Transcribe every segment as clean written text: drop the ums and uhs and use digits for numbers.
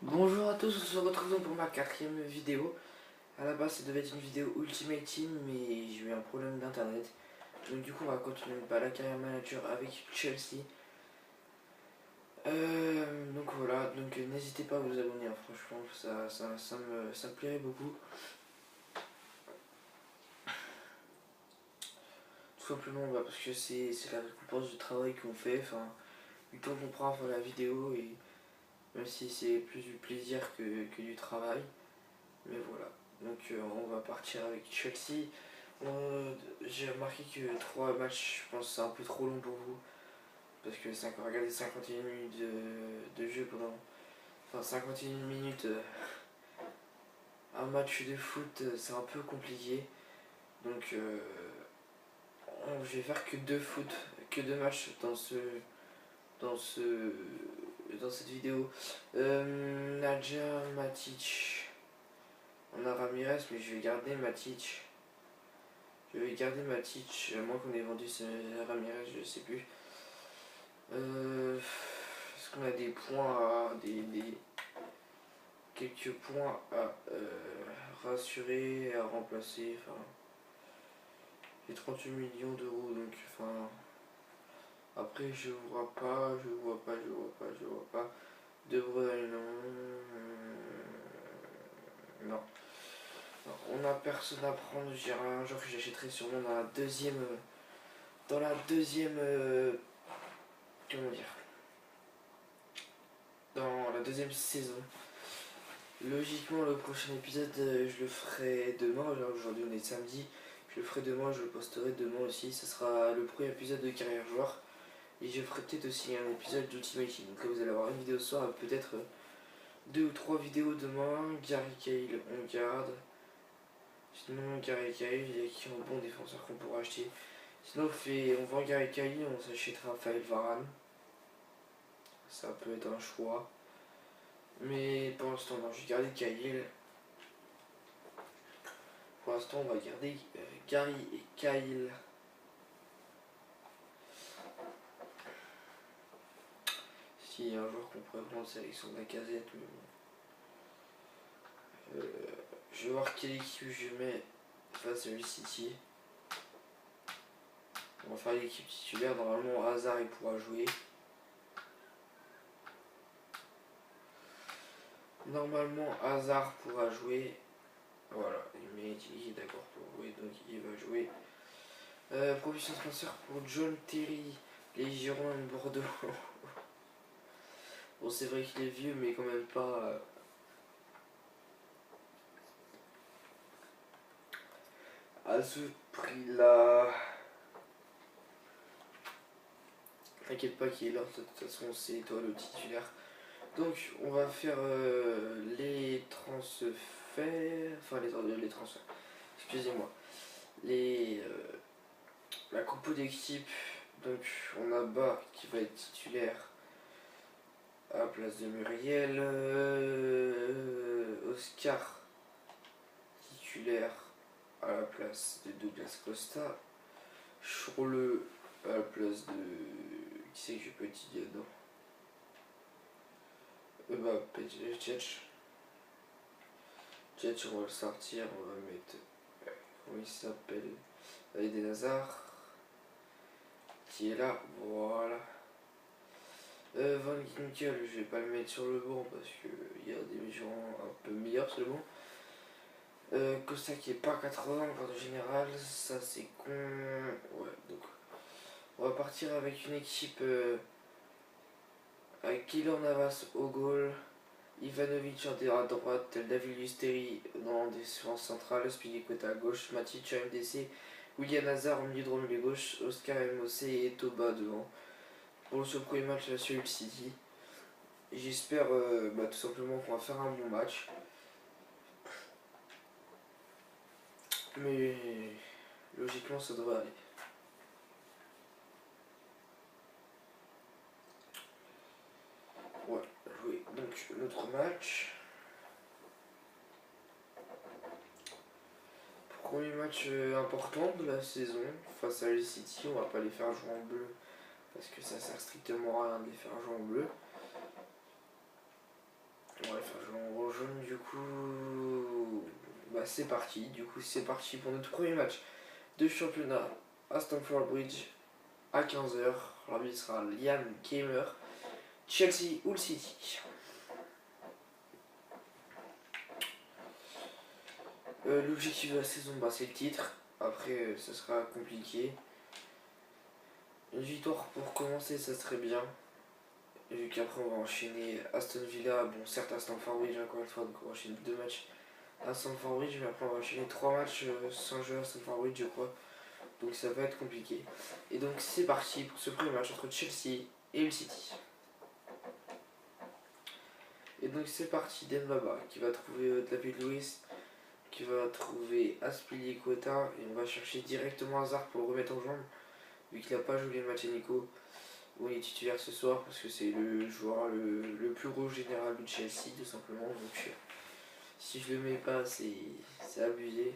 Bonjour à tous, on se retrouve donc pour ma quatrième vidéo. À la base ça devait être une vidéo Ultimate Team mais j'ai eu un problème d'internet. Donc du coup on va continuer la carrière manager avec Chelsea. Donc voilà, donc n'hésitez pas à vous abonner, hein, franchement ça me plairait beaucoup. Tout simplement parce que c'est la récompense du travail qu'on fait, enfin du temps qu'on prend à faire la vidéo, et même si c'est plus du plaisir que du travail. Mais voilà, donc on va partir avec Chelsea. J'ai remarqué que 3 matchs, je pense que c'est un peu trop long pour vous. Parce que regarder 51 minutes de jeu pendant. Enfin, 51 minutes, un match de foot, c'est un peu compliqué. Donc, je vais faire que 2 foot, que 2 matchs dans, ce, dans cette vidéo. Nadja, Matic. On a Ramirez, mais je vais garder Matic. À moins qu'on ait vendu Ramirez, je sais plus. Est-ce qu'on a des points à. Quelques points à rassurer, à remplacer. Enfin, j'ai 38 millions d'euros, donc. Enfin, après, je vois pas. De Bruyne, non. Non. Non. On a personne à prendre. J'ai un joueur que j'achèterai sûrement dans la deuxième. Dans la deuxième. Comment dire, dans la deuxième saison. Logiquement, le prochain épisode, je le ferai demain. Aujourd'hui, on est samedi. Je le ferai demain, je le posterai demain aussi. Ce sera le premier épisode de Carrière Joueur. Et je ferai peut-être aussi un épisode d'Ultimate Team. Donc là, vous allez avoir une vidéo ce soir, peut-être 2 ou 3 vidéos demain. Gary Cahill, on garde. Sinon, Gary Cahill, il y a qui est un bon défenseur qu'on pourra acheter. Sinon, on vend Gary Cahill, on s'achètera Raphaël Varane. Ça peut être un choix. Mais pour l'instant, non, j'ai gardé Cahill. Pour l'instant, on va garder Gary et Kyle. S'il y a un joueur qu'on pourrait prendre, c'est Alexandre Lacazette. Mais bon. Je vais voir quelle équipe je mets face à le City. On va faire l'équipe titulaire. Normalement, Hazard il pourra jouer. Voilà, il est d'accord pour jouer, donc il va jouer. Provision transfert pour John Terry, les Girondins de Bordeaux. Bon, c'est vrai qu'il est vieux, mais quand même pas. À ce prix-là. T'inquiète pas qu'il est là, de toute façon, c'est toi le titulaire. Donc, on va faire les transferts. Enfin, les transferts. Excusez-moi. La compo d'équipe. Donc, on a Bas qui va être titulaire à la place de Muriel. Oscar titulaire à la place de Douglas Costa. Chourle à la place de. Qui c'est que je peux utiliser dedans? Tchetch. Tchetch, on va le sortir. On va mettre. Comment il s'appelle? Eden Hazard. Qui est là. Voilà. Van Ginkel, je vais pas le mettre sur le banc parce qu'il y a des gens un peu meilleurs sur le banc. Costa qui est pas 80 en carte générale, ça c'est con. Ouais, donc on va partir avec une équipe avec Keylor Navas au goal, Ivanovic à droite, David Lusteri dans la défense centrale, Spilicueta à gauche, Matic à MDC, William Hazard au milieu droit milieu gauche, Oscar MOC et Toba devant. Pour ce premier match là sur Hull City. J'espère tout simplement qu'on va faire un bon match. Mais logiquement ça devrait aller. Ouais, jouer donc notre match. Premier match important de la saison face à Hull City. On va pas les faire jouer en bleu parce que ça sert strictement à rien de les faire jouer en bleu. On va faire jouer en rouge jaune du coup. Bah c'est parti, du coup c'est parti pour notre premier match de championnat à Stamford Bridge à 15 h. L'arbitre sera Liam Gamer. Chelsea ou le City. L'objectif de la saison, bah, c'est le titre. Après, ça sera compliqué. Une victoire pour commencer, ça serait bien. Vu qu'après, on va enchaîner Aston Villa. Bon, certes, à Stamford Bridge, encore une fois, donc on va enchaîner 2 matchs à Stamford Bridge. Mais après, on va enchaîner 3 matchs sans jouer à Stamford Bridge, je crois. Donc, ça va être compliqué. Et donc, c'est parti pour ce premier match entre Chelsea et le City. Et donc, c'est parti. Dembaba qui va trouver David Luiz, qui va trouver Aspilicueta, et on va chercher directement Hazard pour le remettre en jambe, vu qu'il n'a pas joué le match à Nico, où il est titulaire ce soir, parce que c'est le joueur le plus gros général de Chelsea, tout simplement. Donc si je le mets pas, c'est abusé.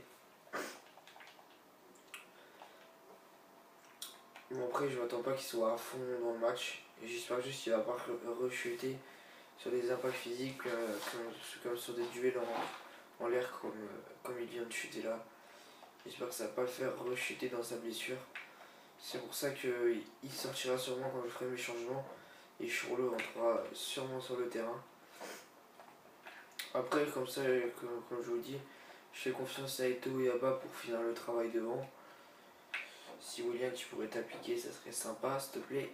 Bon, après, je m'attends pas qu'il soit à fond dans le match, et j'espère juste qu'il va pas rechuter sur des impacts physiques, comme sur des duels en l'air, comme il vient de chuter là. J'espère que ça va pas le faire rechuter dans sa blessure. C'est pour ça qu'il sortira sûrement quand je ferai mes changements. Et Churlo entrera sûrement sur le terrain. Après, comme ça, comme je vous dis, je fais confiance à Eto'o et Abba pour finir le travail devant. Si William, tu pourrais t'appliquer, ça serait sympa, s'il te plaît.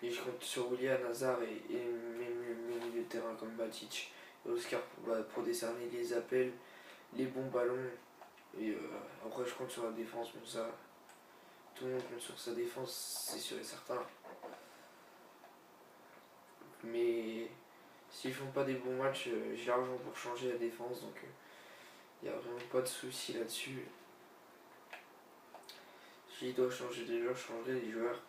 Et je compte sur William, Hazard et mes milieux de terrain comme Matic et Oscar pour décerner les appels, les bons ballons. Et après, je compte sur la défense, mais ça, tout le monde compte sur sa défense, c'est sûr et certain. Mais s'ils font pas des bons matchs, j'ai l'argent pour changer la défense, donc il n'y a vraiment pas de souci là-dessus. S'il doit changer des joueurs, je changerai des joueurs.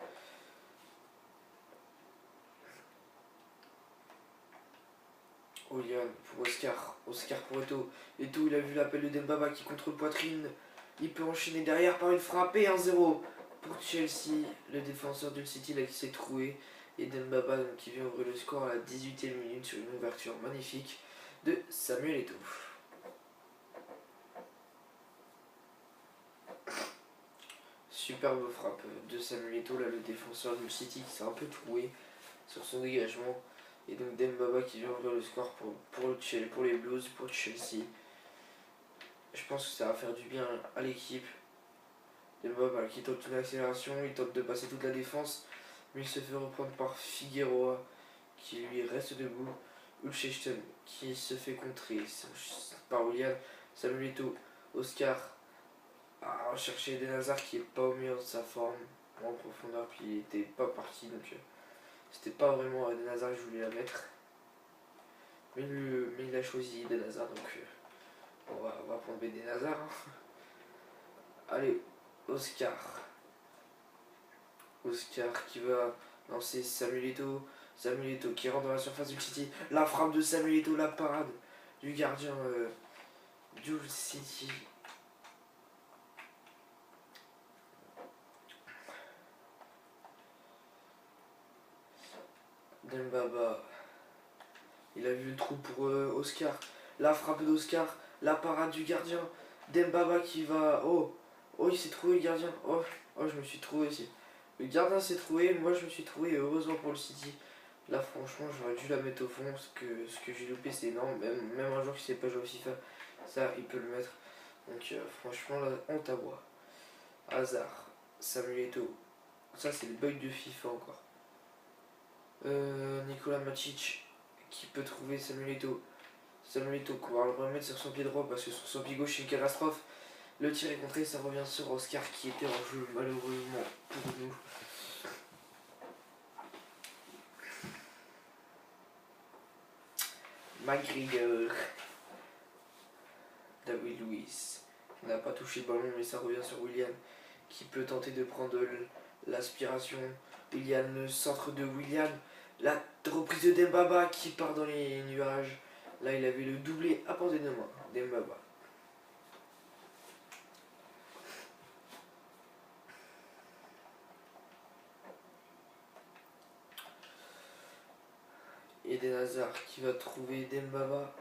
Olian pour Oscar, Oscar pour Eto'o. Eto'o, il a vu l'appel de Dembaba qui contrôle poitrine. Il peut enchaîner derrière par une frappe et 1-0 pour Chelsea. Le défenseur du City là qui s'est troué. Et Dembaba donc, qui vient ouvrir le score à la 18e minute sur une ouverture magnifique de Samuel Eto'o. Superbe frappe de Samuel Eto'o, là le défenseur du City qui s'est un peu troué sur son dégagement. Et donc Dembaba qui vient ouvrir le score pour les Blues, pour Chelsea. Je pense que ça va faire du bien à l'équipe. Dembaba qui tente une accélération, il tente de passer toute la défense, mais il se fait reprendre par Figueroa qui lui reste debout. Ulchechten qui se fait contrer par William, Samuel Eto'o, Oscar a recherché Eden Hazard qui est pas au meilleur de sa forme en profondeur, puis il était pas parti, donc c'était pas vraiment Eden Hazard que je voulais la mettre. Mais il a choisi Eden Hazard, donc on va prendre Eden Hazard. Hein. Allez, Oscar. Oscar qui va lancer Samuel Eto'o. Samuel Eto'o qui rentre dans la surface du City. La frappe de Samuel Eto'o, la parade du gardien du City. Dembaba. Il a vu le trou pour Oscar. La frappe d'Oscar. La parade du gardien. Dembaba qui va. Oh, oh, il s'est trouvé le gardien. Oh, oh, je me suis trouvé aussi. Le gardien s'est trouvé. Moi, je me suis trouvé. Heureusement pour le City. Là, franchement, j'aurais dû la mettre au fond. Ce que j'ai loupé, c'est énorme. Même un joueur qui sait pas jouer au FIFA, ça, il peut le mettre. Donc, franchement, là, honte à bois. Hazard. Samuel Eto'o. Ça, c'est le bug de FIFA encore. Nicolas Matic qui peut trouver Samuel Eto'o. Samuel Eto'o qu'on va le remettre sur son pied droit parce que sur son pied gauche c'est une catastrophe. Le tir est contré, ça revient sur Oscar qui était en jeu malheureusement pour nous. McGregor. David Luiz n'a pas touché le ballon mais ça revient sur William qui peut tenter de prendre l'aspiration. William, le centre de William. La reprise de Dembaba qui part dans les nuages. Là, il avait le doublé à portée de main. Dembaba. Eden Hazard qui va trouver Dembaba.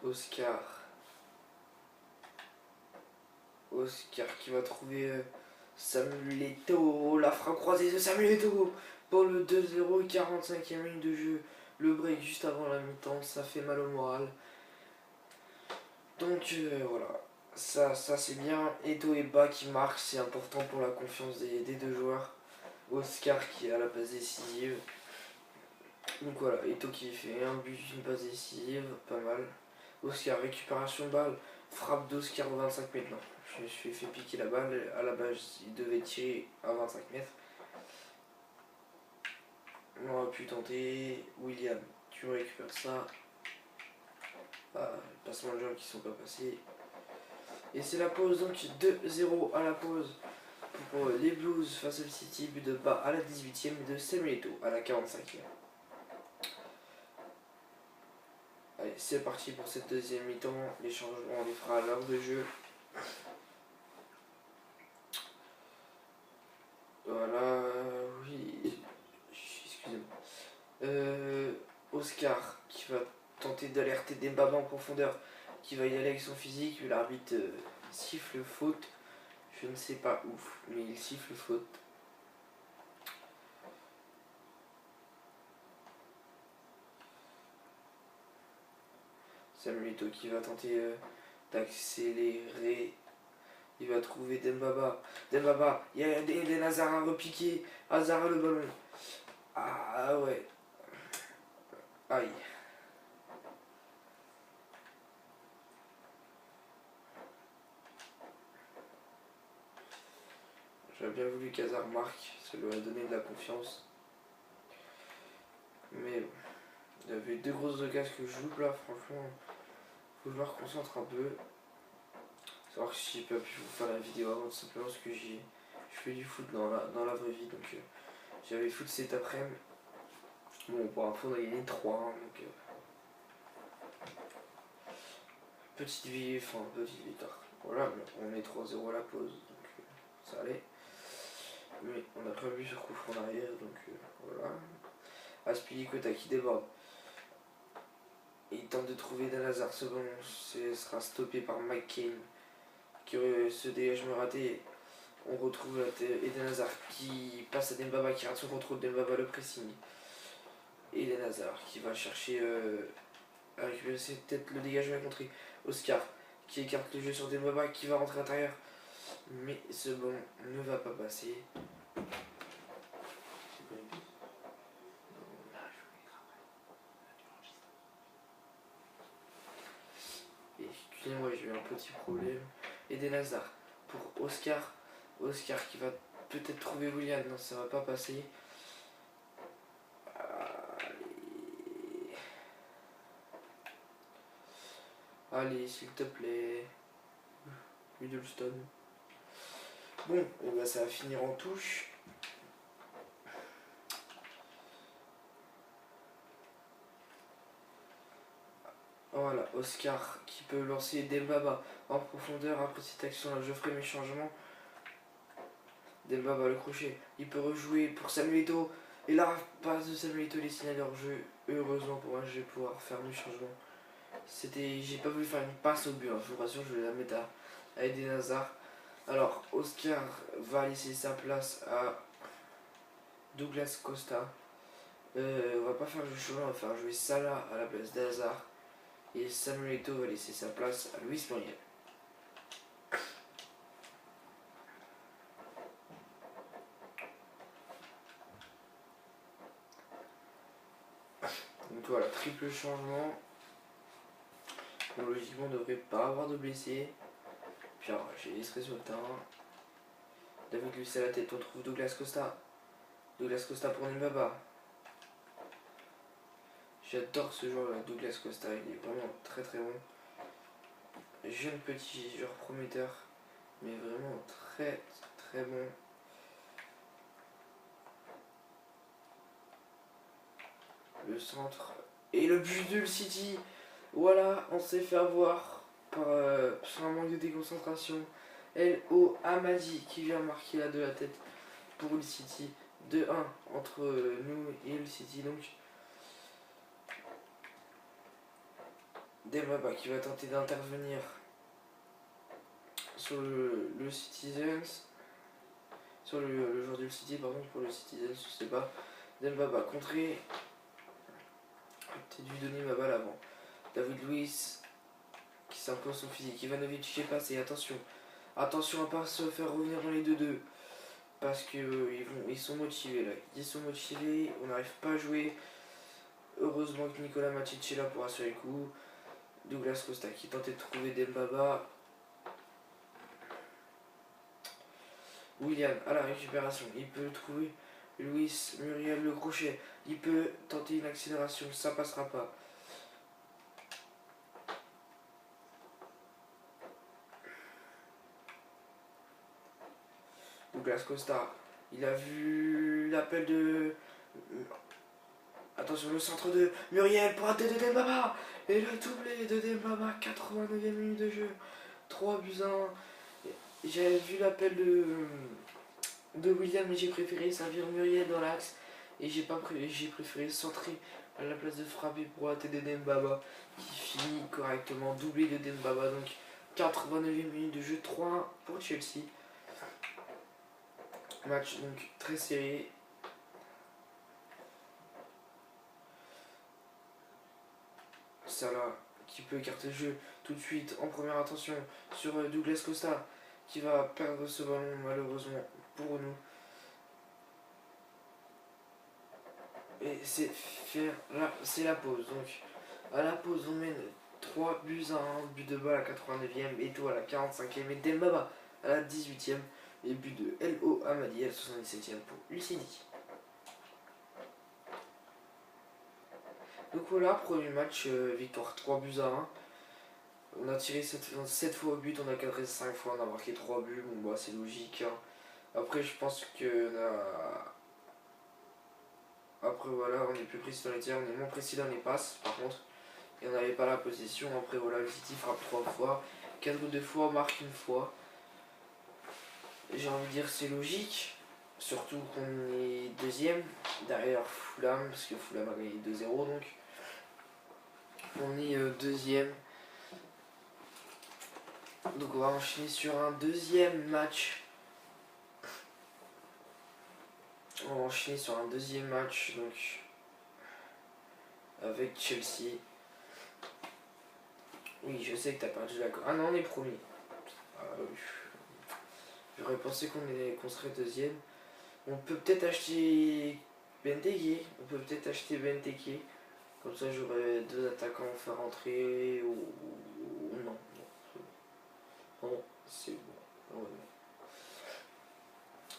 Oscar. Oscar qui va trouver Samuel Eto'o. La frappe croisée de Samuel Eto'o pour le 2-0, 45e minute de jeu. Le break juste avant la mi-temps, ça fait mal au moral. Donc voilà, ça c'est bien. Eto'o et Ba qui marquent, c'est important pour la confiance des deux joueurs. Oscar qui a la passe décisive. Donc voilà, Eto'o qui fait un but, une passe décisive, pas mal. Oscar, récupération de balle, frappe d'Oscar au 25 mètres. Non, je me suis fait piquer la balle. À la base, il devait tirer à 25 mètres. On aurait pu tenter. William, tu récupères ça. Ah, passement de jambes qui sont pas passés. Et c'est la pause, donc 2-0 à la pause pour les Blues face au City. But de Ba à la 18e et de Samuel Eto'o à la 45e. Allez, c'est parti pour cette deuxième mi-temps. Les changements, on les fera à l'heure de jeu. Voilà, oui, excusez-moi. Oscar qui va tenter d'alerter Dembaba en profondeur, qui va y aller avec son physique, mais l'arbitre siffle faute. Je ne sais pas où, mais il siffle faute. Samuel Eto'o qui va tenter d'accélérer. Il va trouver Dembaba. Dembaba, il y a Eden Hazard à repiquer. Hazard a le ballon. Ah ouais. Aïe. J'aurais bien voulu qu'Hazard marque. Ça lui aurait donné de la confiance. Mais bon. Il y avait deux grosses occasions que je loupe là, franchement. Faut que je me reconcentre un peu. Savoir que j'ai pas pu vous faire la vidéo avant, tout simplement parce que je fais du foot dans la vraie vie. Donc j'avais foot cet après-midi. Bon, pour info, on a gagné 3-1. Donc petite vie, enfin petite victoire. Voilà, on est 3-0 à la pause. Donc ça allait. Mais on a pas vu sur coup franc en arrière. Donc voilà. Aspilicueta qui déborde. Il tente de trouver Eden Hazard, ce ballon sera stoppé par McCain qui se dégage me raté. On retrouve Eden Hazard qui passe à Dembaba qui rate son contrôle. Dembaba le pressing. Eden Hazard qui va chercher à récupérer peut-être le dégagement contré. Oscar qui écarte le jeu sur Dembaba qui va rentrer à l'intérieur. Mais ce ballon ne va pas passer. Excusez-moi, j'ai eu un petit problème. Eden Hazard pour Oscar. Oscar qui va peut-être trouver William. Non, ça va pas passer. Allez, s'il te plaît. Middleston. Bon, et bah ça va finir en touche. Voilà, Oscar qui peut lancer Dembaba en profondeur. Après cette action là, je ferai mes changements. Dembaba le crochet. Il peut rejouer pour Samuel Eto'o. Et là, passe de Samuel Eto'o, les signaux hors jeu. Heureusement pour moi, je vais pouvoir faire mes changements. J'ai pas voulu faire une passe au but, hein. Je vous rassure, je vais la mettre à Eden Hazard. Alors, Oscar va laisser sa place à Douglas Costa. On va pas faire le chemin, on va faire jouer Salah à la place d'Hazard. Et Samuel Eto'o va laisser sa place à Luis Muriel. Donc voilà, triple changement. Bon, logiquement, on ne devrait pas avoir de blessés. Puis alors, j'ai laissé sur le terrain. David Luiz à la tête, on trouve Douglas Costa. Douglas Costa pour Dembaba. J'adore ce joueur là, Douglas Costa, il est vraiment très très bon. Jeune petit joueur prometteur, mais vraiment très très bon. Le centre et le but de City. Voilà, on s'est fait avoir sur un manque de déconcentration. L.O. Amadi qui vient marquer la de la tête pour Hull City. 2-1 entre nous et Hull City. Donc Dembaba qui va tenter d'intervenir sur le Citizens. Sur le joueur du City, pardon, pour le Citizens, je sais pas. Dembaba contré. Peut-être dû donner ma balle avant. David Luiz qui s'impose son physique. Ivanovic qui est passé, attention. Attention à pas se faire revenir dans les 2-2. Parce que ils sont motivés là. Ils sont motivés, on n'arrive pas à jouer. Heureusement que Nicolas Matic est là pour assurer le coup. Douglas Costa qui tentait de trouver Dembaba. William à la récupération, il peut trouver Luis Muriel le crochet. Il peut tenter une accélération, ça passera pas. Douglas Costa, il a vu l'appel de... Attention, le centre de Muriel pour un de Dembaba. Et le doublé de Dembaba, 89e minute de jeu. 3 buts 1. J'avais vu l'appel de William, mais j'ai préféré servir Muriel dans l'axe. Et j'ai préféré centrer à la place de frapper pour ATD Dembaba qui finit correctement, doublé de Dembaba. Donc 89e minute de jeu, 3-1 pour Chelsea. Match donc très serré. Salah qui peut écarter le jeu tout de suite en première attention sur Douglas Costa qui va perdre ce ballon malheureusement pour nous. Et c'est la pause. Donc à la pause on mène 3 buts à 1, but de balle à 89e, Eto'o à la 45e et Dembaba à la 18e et but de L.O. Amadi à la 77e pour Lucidi. Donc voilà, premier match, victoire 3 buts à 1. On a tiré 7 fois au but, on a cadré 5 fois, on a marqué 3 buts, bon bah c'est logique. Hein. Après je pense que après voilà, on est plus précis dans les tirs, on est moins précis dans les passes par contre. Et on n'avait pas la possession, après voilà, le City frappe 3 fois, cadre 2 fois, marque 1 fois. J'ai envie de dire c'est logique, surtout qu'on est deuxième, derrière Fulham, parce que Fulham a gagné 2-0 donc. On est deuxième. Donc on va enchaîner sur un deuxième match. On va enchaîner sur un deuxième match donc avec Chelsea. Oui, je sais que t'as perdu la... Ah non, on est premier. J'aurais pensé qu'on serait deuxième. On peut peut-être acheter Benteke. Comme ça j'aurais 2 attaquants à faire rentrer ou non. Non, c'est bon. Ouais, non.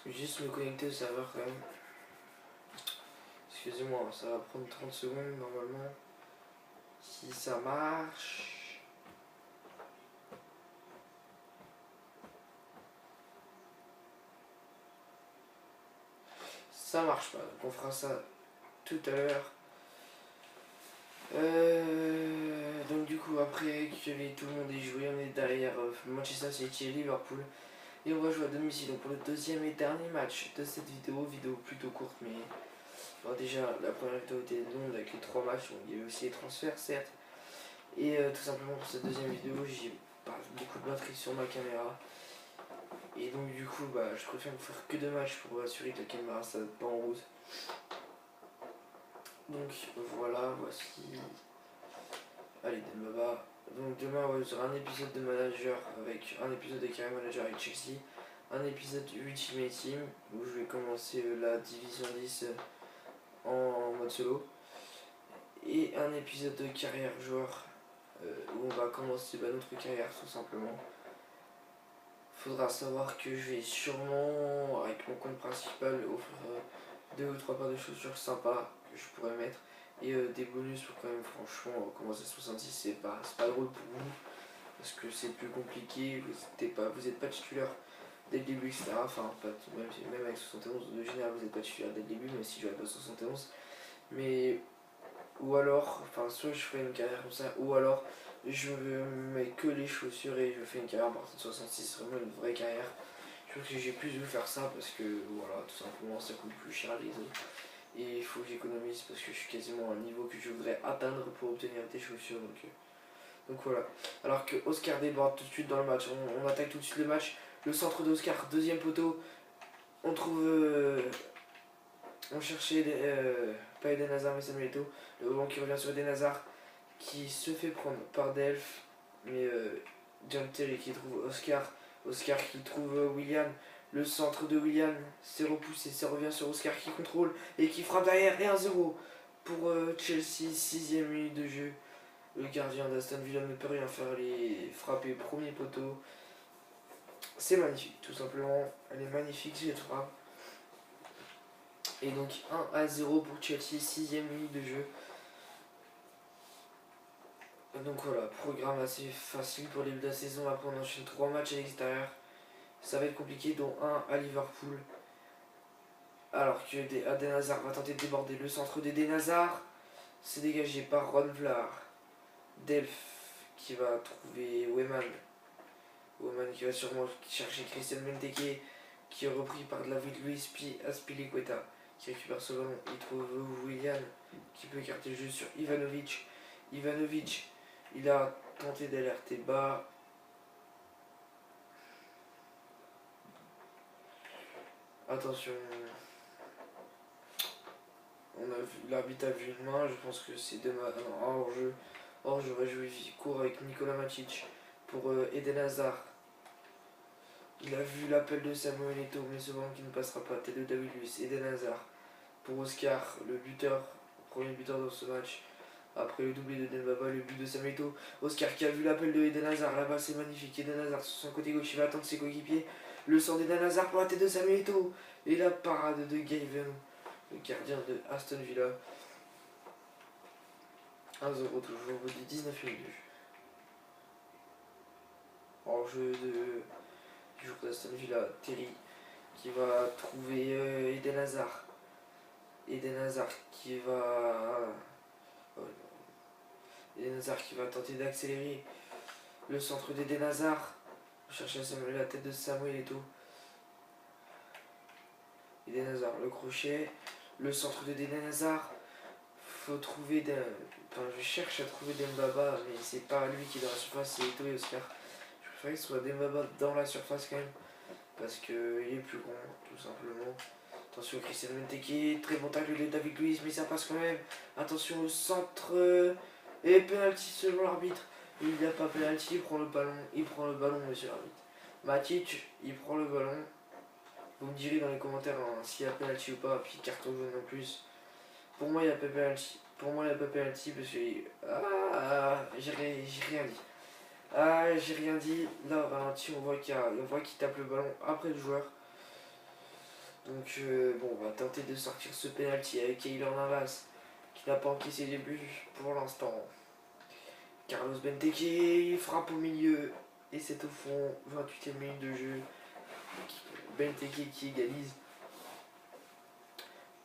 Je vais juste me connecter au serveur quand même. Excusez-moi, ça va prendre 30 secondes normalement. Si ça marche. Ça marche pas, donc on fera ça tout à l'heure. Donc du coup après que tout le monde est joué, on est derrière Manchester City et Liverpool. Et on va jouer à domicile donc pour le deuxième et dernier match de cette vidéo plutôt courte mais bon, déjà la première vidéo était longue avec les 3 matchs, donc il y a eu aussi les transferts certes. Et tout simplement pour cette deuxième vidéo j'ai pas beaucoup de batterie sur ma caméra. Et donc du coup bah, je préfère vous faire que 2 matchs pour assurer que la caméra ça va pas en route. Donc voilà, voici. Allez, Dembaba. Donc demain, ouais, vous aurez un épisode de manager avec un épisode de carrière manager avec Chelsea, un épisode Ultimate Team où je vais commencer la division 10 en mode solo, et un épisode de carrière joueur où on va commencer notre carrière tout simplement. Faudra savoir que je vais sûrement, avec mon compte principal, offrir 2 ou 3 paires de chaussures sympas que je pourrais mettre. Et des bonus pour quand même, franchement, commencer à 66, c'est pas drôle pour vous. Parce que c'est plus compliqué, vous êtes pas titulaire dès le début, etc. Enfin, même avec 71, de général, vous n'êtes pas titulaire dès le début, même si je n'avais pas 71. Mais Ou alors, enfin, soit je ferai une carrière comme ça, ou alors je mets que les chaussures et je fais une carrière à partir de 66, vraiment une vraie carrière. Je pense que j'ai plus voulu faire ça parce que, voilà, tout simplement, ça coûte plus cher les autres. Et il faut que j'économise parce que je suis quasiment à un niveau que je voudrais atteindre pour obtenir des chaussures. Donc voilà. Alors que Oscar déborde tout de suite dans le match. On attaque tout de suite le match. Le centre d'Oscar, deuxième poteau. On trouve. On cherchait pas Eden Hazard mais Samuel Eto'o. Le ballon qui revient sur Eden Hazard qui se fait prendre par Delph. Mais John Terry qui trouve Oscar. Oscar qui trouve Willian. Le centre de Willian, c'est repoussé, ça revient sur Oscar qui contrôle et qui frappe derrière et 1-0 pour Chelsea, 6ème minute de jeu. Le gardien d'Aston Villa ne peut rien faire, les frapper premier poteau. C'est magnifique, tout simplement. Elle est magnifique cette frappe. Et donc 1-0 pour Chelsea, 6ème minute de jeu. Donc voilà, programme assez facile pour les début de la saison. Après on enchaîne 3 matchs à l'extérieur. Ça va être compliqué, dont un à Liverpool. Alors que Eden Hazard va tenter de déborder le centre d'Eden Hazard. C'est dégagé par Ron Vlaar. Delph qui va trouver Weyman. Weyman qui va sûrement chercher Christian Benteke qui est repris par David Luiz puis Azpilicueta qui récupère ce ballon. Il trouve Willian qui peut écarter le jeu sur Ivanovic. Ivanovic, il a tenté d'alerter bas. Attention. L'arbitre a vu une main, je pense que c'est dommage. Non, hors-jeu. Hors-jeu va jouer court avec Nicolas Matic pour Eden Hazard. Il a vu l'appel de Samuel Eto'o, mais ce ballon qui ne passera pas. Tête de David Luiz, Eden Hazard. Pour Oscar, le buteur, premier buteur dans ce match. Après le doublé de Dembaba, le but de Samuel Eto'o. Oscar qui a vu l'appel de Eden Hazard, là-bas c'est magnifique. Eden Hazard sur son côté gauche, il va attendre ses coéquipiers. Le sang d'Eden Hazard pour la tête de Samuel Eto'o. Et la parade de Gaven, le gardien de Aston Villa. 1-0 toujours au bout des 19 minutes. Hors jeu du jour d'Aston Villa, Terry qui va trouver Eden Hazard. Eden Hazard qui va. Eden Hazard qui va tenter d'accélérer. Le centre d'Eden Hazard. On cherche la tête de Samuel Eto'o. Eden Hazard, le crochet. Le centre d'Eden Hazard. Faut trouver. Enfin, je cherche à trouver Dembaba, mais c'est pas lui qui est dans la surface, c'est Eto'o et Oscar. Je préfère que ce soit Dembaba dans la surface quand même. Parce qu'il est plus grand, tout simplement. Attention, Christian Benteke, très bon tacle de David Luiz, mais ça passe quand même. Attention au centre. Et penalty selon l'arbitre. Il n'y a pas penalty, il prend le ballon, monsieur l'arbitre. Matic, il prend le ballon. Vous me direz dans les commentaires hein, s'il y a penalty ou pas, puis carton jaune en plus. Pour moi, il n'y a pas penalty. Pour moi, il n'y a pas penalty parce que. J'ai rien dit. J'ai rien dit. Là, au ralenti, on voit qu'il tape le ballon après le joueur. Donc, bon, on va tenter de sortir ce penalty avec Keylor Navas, qui n'a pas encaissé les buts pour l'instant. Carlos Benteke frappe au milieu, et c'est au fond, 28ème minute de jeu. Benteke qui égalise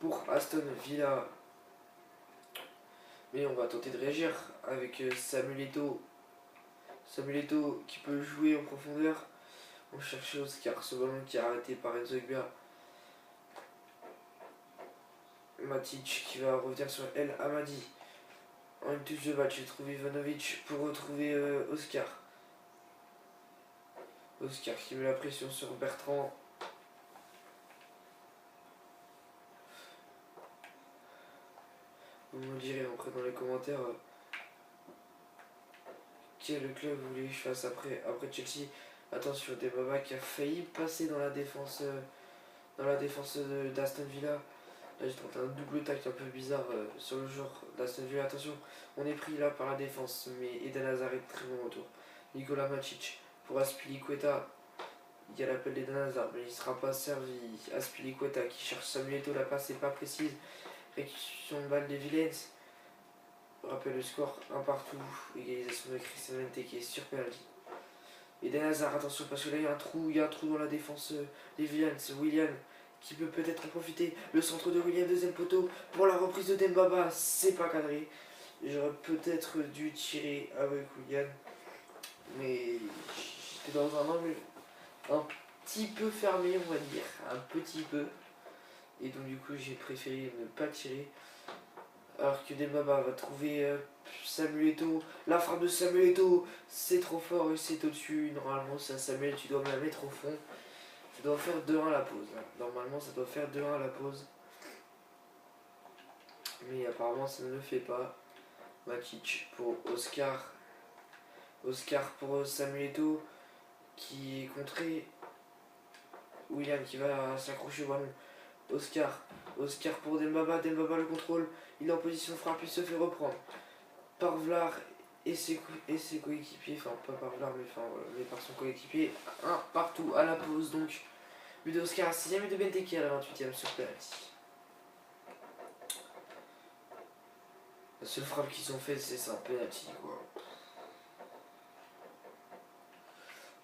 pour Aston Villa. Mais on va tenter de réagir avec Samuel Eto'o. Samuel Eto'o qui peut jouer en profondeur. On cherche Oscar, ce ballon qui est arrêté par Enzo Gbia. Matic qui va revenir sur El Hamadi. En une touche de match, j'ai trouvé Ivanovic pour retrouver Oscar. Oscar qui met la pression sur Bertrand. Vous me direz après dans les commentaires quel club vous voulez que je fasse après Chelsea. Attention, Dembaba qui a failli passer dans la défense d'Aston Villa. Là j'ai tenté un double tacle un peu bizarre sur le joueur d'Aston Villa. Attention, on est pris là par la défense, mais Eden Hazard est très bon retour. Nicolas Matic pour Azpilicueta. Il y a l'appel d'Eden Hazard, mais il ne sera pas servi. Azpilicueta qui cherche Samuel Eto'o, la passe n'est pas précise. Récupération de balle de Villens. Rappel le score, un partout. Égalisation de Christian Benteke sur penalty. Eden Hazard, attention parce que là il y a un trou dans la défense des Villens. Willian qui peut peut-être en profiter. Le centre de Willian, deuxième poteau pour la reprise de Dembaba, c'est pas cadré. J'aurais peut-être dû tirer avec Willian, mais j'étais dans un angle un petit peu fermé, on va dire, un petit peu. Et donc du coup j'ai préféré ne pas tirer. Alors que Dembaba va trouver Samuel Eto'o. La frappe de Samuel Eto'o, c'est trop fort et c'est au-dessus. Normalement ça Samuel, tu dois me la mettre au fond. Ça doit faire 2-1 à la pause. Là. Normalement ça doit faire 2-1 à la pause. Mais apparemment ça ne le fait pas. Matic pour Oscar. Oscar pour Samuel Eto'o qui est contré. William qui va s'accrocher au ballon. Oscar pour Dembaba. Dembaba le contrôle. Il est en position de frappe. Il se fait reprendre par Vlar et ses coéquipiers. Enfin, pas par Vlar, mais par son coéquipier. Un partout à la pause. Donc, but d'Oscar à 6ème et de Benteke à la 28ème sur penalty. La seule frappe qu'ils ont fait, c'est ça, penalty quoi.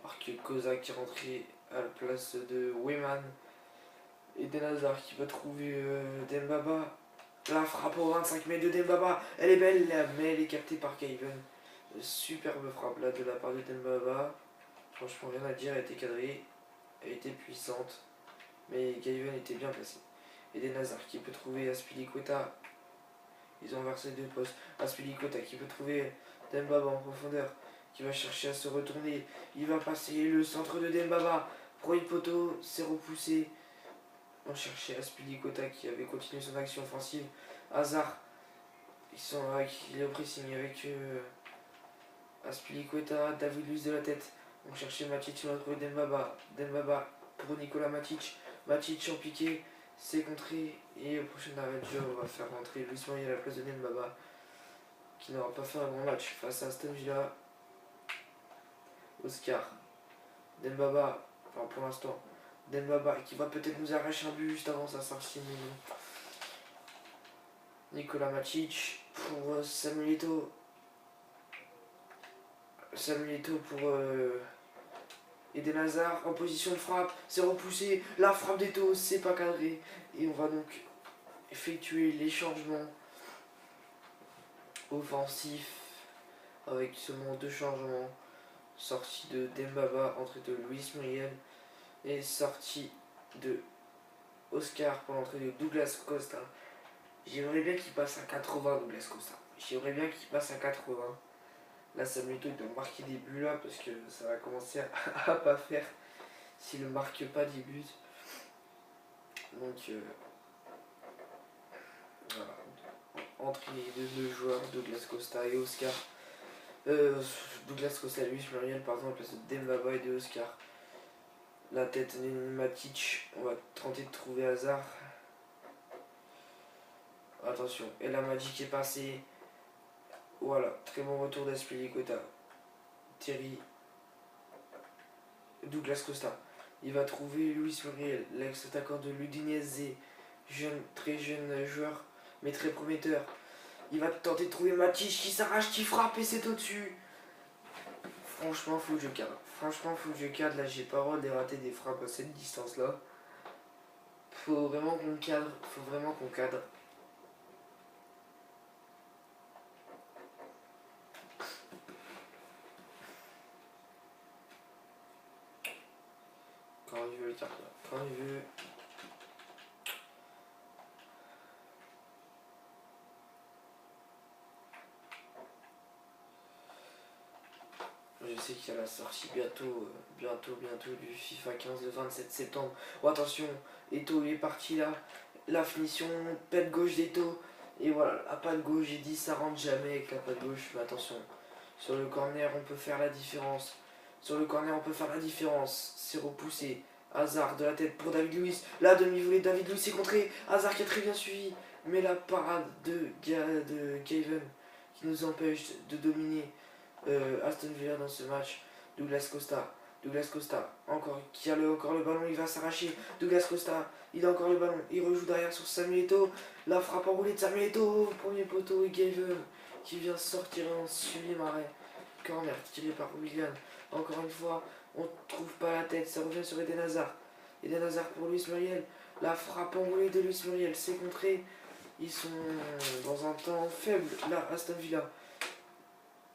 Alors que Kozak est rentré à la place de Weyman. Et Den Hazard qui va trouver Dembaba. La frappe au 25 mètres de Dembaba. Elle est belle, mais elle est captée par Kayven. Superbe frappe là de la part de Dembaba. Franchement, rien à dire, elle était cadrée. Elle était puissante. Mais Kayven était bien placé. Et Den Hazard qui peut trouver Azpilicueta. Ils ont versé deux postes. Azpilicueta qui peut trouver Dembaba en profondeur. Qui va chercher à se retourner. Il va passer le centre de Dembaba. Premier poteau, c'est repoussé. On cherchait Azpilicueta qui avait continué son action offensive. Hazard, il est au pressing avec Azpilicueta, David Luiz de la tête. On cherchait Matic, on a trouvé Dembaba. Dembaba pour Nicolas Matic. Matic en piqué, c'est contré. Et au prochain arrêt de jeu, on va faire rentrer Luis Muriel à la place de Dembaba, qui n'aura pas fait un bon match face à Aston Villa. Oscar, Dembaba, enfin pour l'instant, Dembaba qui va peut-être nous arracher un but juste avant sa sortie. Nicolas Matic pour Samuel Eto'o. Samuel Eto'o pour Eden Hazard en position de frappe. C'est repoussé. La frappe d'Eto'o, c'est pas cadré. Et on va donc effectuer les changements offensifs avec seulement deux changements. Sortie de Dembaba, entrée de Luis Muriel et sortie de Oscar pour l'entrée de Douglas Costa. J'aimerais bien qu'il passe à 80, Douglas Costa. J'aimerais bien qu'il passe à 80. Là, Samuel Eto'o doit marquer des buts là parce que ça va commencer à pas faire s'il ne marque pas des buts. Donc, voilà. Entrée de deux joueurs, Douglas Costa et Oscar. Douglas Costa et Luis Muriel, par exemple, à place de Dembaba et de Oscar. La tête de Matic, on va tenter de trouver Hazard. Attention, et la Magic est passée. Voilà, très bon retour d'Azpilicueta. Thierry. Douglas Costa. Il va trouver Luis Muriel, l'ex-attaquant de l'Udinese. Très jeune joueur, mais très prometteur. Il va tenter de trouver Matic qui s'arrache, qui frappe et c'est au-dessus. Franchement, faut que je cadre. Là, j'ai pas le droit de rater des frappes à cette distance-là. Faut vraiment qu'on cadre. Quand il veut le cadre. Quand il veut. Je sais qu'il y a la sortie bientôt du FIFA 15 le 27 septembre. Oh, attention, Eto'o il est parti là. La finition, patte gauche d'Eto'o. Et voilà, la patte gauche, j'ai dit ça rentre jamais avec la patte gauche. Mais attention, sur le corner on peut faire la différence. C'est repoussé. Hazard de la tête pour David Luiz. La demi-volée, David Luiz est contré. Hazard qui a très bien suivi. Mais la parade de Kayven qui nous empêche de dominer Aston Villa dans ce match. Douglas Costa, qui a encore le ballon, il va s'arracher. Douglas Costa, il a encore le ballon, il rejoue derrière sur Samuel Eto'o. La frappe enroulée de Samuel Eto'o, premier poteau et Kayven qui vient sortir un sublime arrêt. Corner tiré par Willian. Encore une fois, on ne trouve pas la tête, ça revient sur Eden Hazard. Eden Hazard pour Luis Muriel. La frappe enroulée de Luis Muriel, c'est contré. Ils sont dans un temps faible, là, Aston Villa.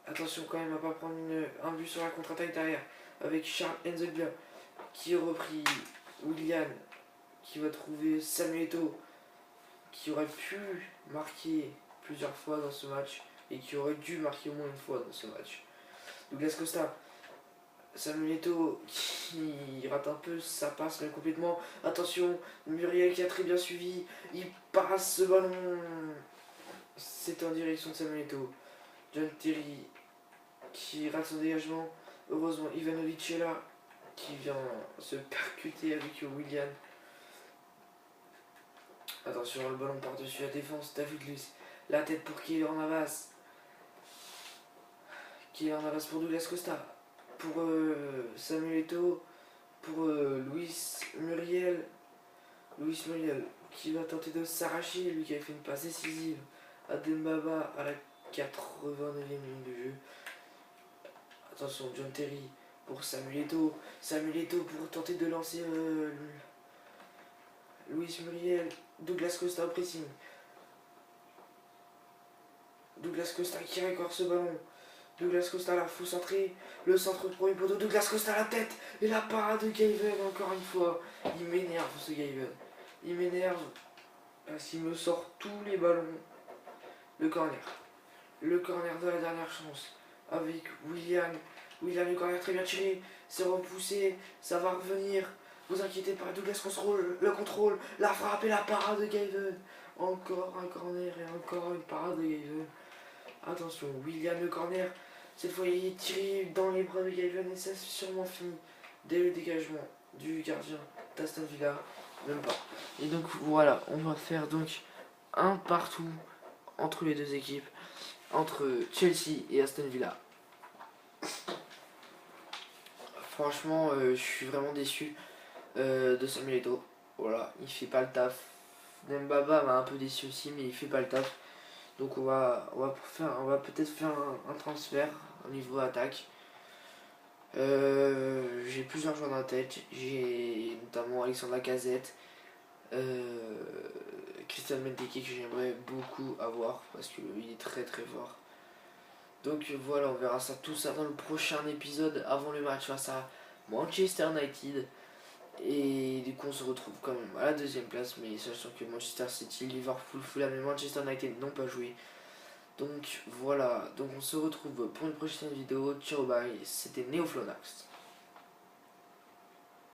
Attention quand même à pas prendre un but sur la contre-attaque derrière. Avec Charles Nzoglia qui a repris Willian, qui va trouver Samuel Eto'o, qui aurait pu marquer plusieurs fois dans ce match et qui aurait dû marquer au moins une fois dans ce match. Douglas Costa, Samuel Eto'o qui rate un peu sa passe mais complètement. Attention, Muriel qui a très bien suivi, il passe ce ballon. C'est en direction de Samuel Eto'o. John Terry qui rate son dégagement. Heureusement, Ivanovic est là, qui vient se percuter avec Willian. Attention, le ballon par-dessus la défense. David Luiz, la tête pour Keylor Navas. Keylor Navas pour Douglas Costa. Pour Samuel Eto'o. Pour Luis Muriel. Luis Muriel qui va tenter de s'arracher. Lui qui a fait une passe décisive à Dembaba à la 89e minute de jeu. Attention, John Terry pour Samuel Eto'o. Samuel Eto'o pour tenter de lancer Luis Muriel. Douglas Costa au pressing. Douglas Costa qui récorde ce ballon. Douglas Costa là, faux centré. Le centre premier poteau. Douglas Costa à la tête. Et la parade de Gaven encore une fois. Il m'énerve ce Gaven. Il m'énerve parce qu'il me sort tous les ballons. Le corner. Le corner de la dernière chance. Avec Willian. Willian, le corner très bien tiré. C'est repoussé. Ça va revenir. Vous inquiétez pas. Douglas contrôle. Le contrôle. La frappe et la parade de Gaven. Encore un corner et encore une parade de Gaven. Attention, Willian le corner. Cette fois il est tiré dans les bras de Gaven et ça c'est sûrement fini. Dès le dégagement du gardien d'Aston Villa. Même pas. Et donc voilà, on va faire donc un partout entre les deux équipes. Entre Chelsea et Aston Villa. Franchement, je suis vraiment déçu de Samuel Eto'o. Voilà, il fait pas le taf. Dembaba m'a un peu déçu aussi, mais il fait pas le taf. Donc on va peut-être faire un transfert au niveau attaque. J'ai plusieurs joueurs dans la tête. J'ai notamment Alexandre Lacazette, Christian Benteke que j'aimerais beaucoup avoir parce qu'il est très très fort. Donc voilà, on verra tout ça dans le prochain épisode avant le match face à Manchester United. Et du coup on se retrouve quand même à la deuxième place, mais sachant que Manchester City, Liverpool, Fulham et Manchester United n'ont pas joué. Donc voilà, donc on se retrouve pour une prochaine vidéo. Ciao bye, c'était NeoFlonax.